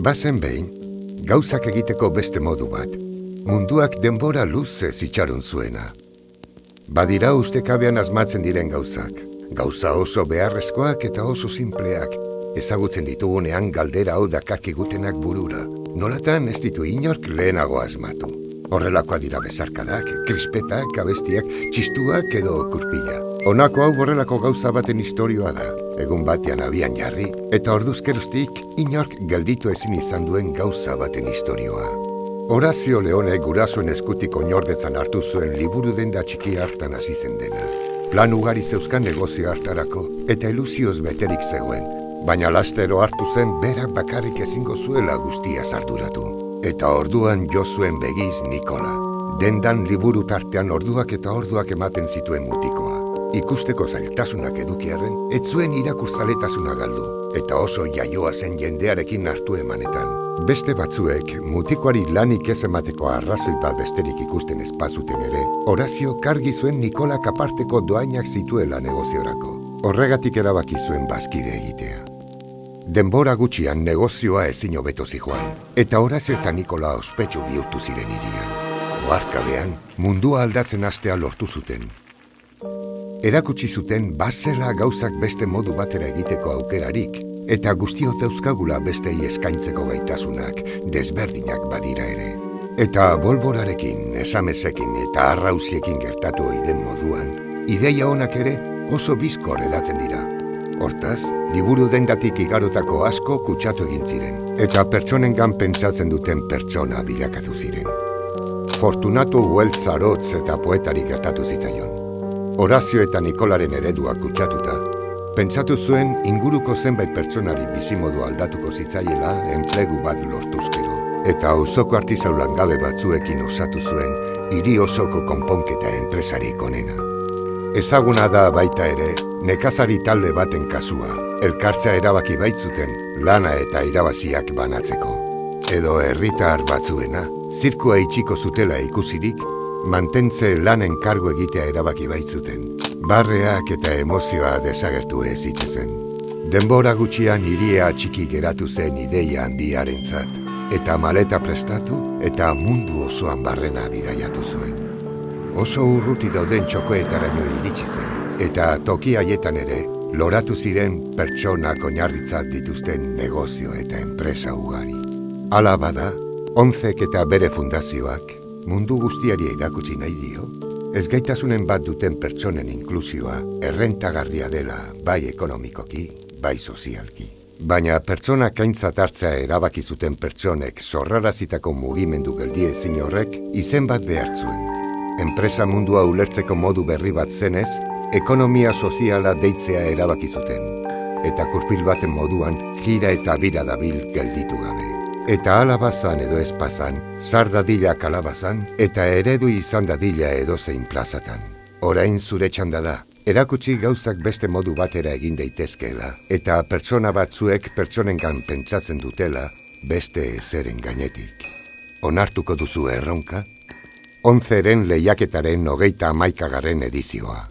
Bazen behin, gauzak egiteko beste modu bat. Munduak denbora luzez itxaron zuena. Badira ustekabean asmatzen diren gauzak. Gauza oso beharrezkoak eta oso simpleak. Ezagutzen ditugunean galdera hau dakarkigutenak burura. Nolatan ez ditu inork lehenago asmatu. Horrelakoa dira bezarkadak, krispetak, abestiak, txistuak edo kurpila. Honako hau horrelako gauza baten istorioa da. Egun batean abian jarri, eta orduzkeroztik inork gelditu ezin izan duen gauza baten istorioa. Horazio Leone gurasoen eskutik oinordetzan hartu zuen liburu denda txiki hartan hasi zen dena. Plan ugari zeuzkan negozio hartarako, eta ilusioz beterik zegoen. Baina lastero hartu zen berak bakarrik ezingo zuela guztiaz arduratu. Eta orduan jo zuen begiz Nikola. Dendan liburu tartean orduak eta orduak ematen zituen mutikoa. Ikusteko zailtasunak edukiarren, ez zuen irakurzaletasuna galdu, eta oso jaioa zen jendearekin hartu emanetan. Beste batzuek, mutikoari lanik ez emateko arrazoi bat besterik ikusten espazuten ere, Horazio kargi zuen Nikolak aparteko doainak zituela negoziorako. Horregatik erabaki zuen bazkide egitea. Denbora gutxian negozioa ezin hobeto zijoan, eta Horazio eta Nikola ospetsu bihurtu ziren hirian. Oharkabean, mundua aldatzen hastea lortu zuten. Erakutsi zuten bazela gauzak beste modu batera egiteko aukerarik, eta guztiot dauzkagula bestei eskaintzeko gaitasunak, desberdinak badira ere. Eta bolborarekin, esamesekin eta arrauziekin gertatu oiden moduan, ideia onak ere oso bizkor edatzen dira. Hortaz, liburu dendatik igarotako asko kutsatu egin ziren, eta pertsonengan pentsatzen duten pertsona bilakatu ziren. Fortunato Wells arotz eta poetari gertatu zitzaion. Horazio eta Nikolaren eredua kutsatuta, pentsatu zuen inguruko zenbait pertsonari bizimodu aldatuko zitzaiela enplegu bat lortuzkero. Eta auzoko artisau langabe batzuekin osatu zuen hiri osoko konponketa enpresarik onena. Ezaguna da baita ere, nekazari talde baten kasua, elkartza erabaki baitzuten lana eta irabaziak banatzeko. Edo herritar batzuena, zirkua itxiko zutela ikusirik, mantentze lanen kargo egitea erabaki baitzuten. Barreak eta emozioa desagertu ez zitezen. Denbora gutxian hiria txiki geratu zen ideia handiarentzat, eta maleta prestatu eta mundu osoan barrena bidaiatu zuen. Oso urruti dauden txokoetaraino iritsi zen, eta toki haietan ere loratu ziren pertsonak oinarritzat dituzten negozio eta enpresa ugari. Hala bada, 11 eta bere fundazioak mundu guztiari erakutsi nahi dio, ezgaitasunen bat duten pertsonen inklusioa errentagarria dela bai ekonomikoki, bai sozialki. Baina pertsonak aintzat hartzea erabaki zuten pertsonek sorrarazitako mugimendu geldiezin horrek izen bat behar zuen. Enpresa mundua ulertzeko modu berri bat zenez, ekonomia soziala deitzea erabaki zuten. Eta kurpil baten moduan jira eta bira dabil gelditu gabe. Eta alabazan edo espazan, zar dadila kalabazan, eta eredu izan dadila edozein plazatan. Orain zure txanda da, erakutsi gauzak beste modu batera egin daitezkeela, eta pertsona batzuek pertsonengan pentsatzen dutela, beste ezeren gainetik. Onartuko duzu erronka? 11ren lehiaketaren 31. edizioa.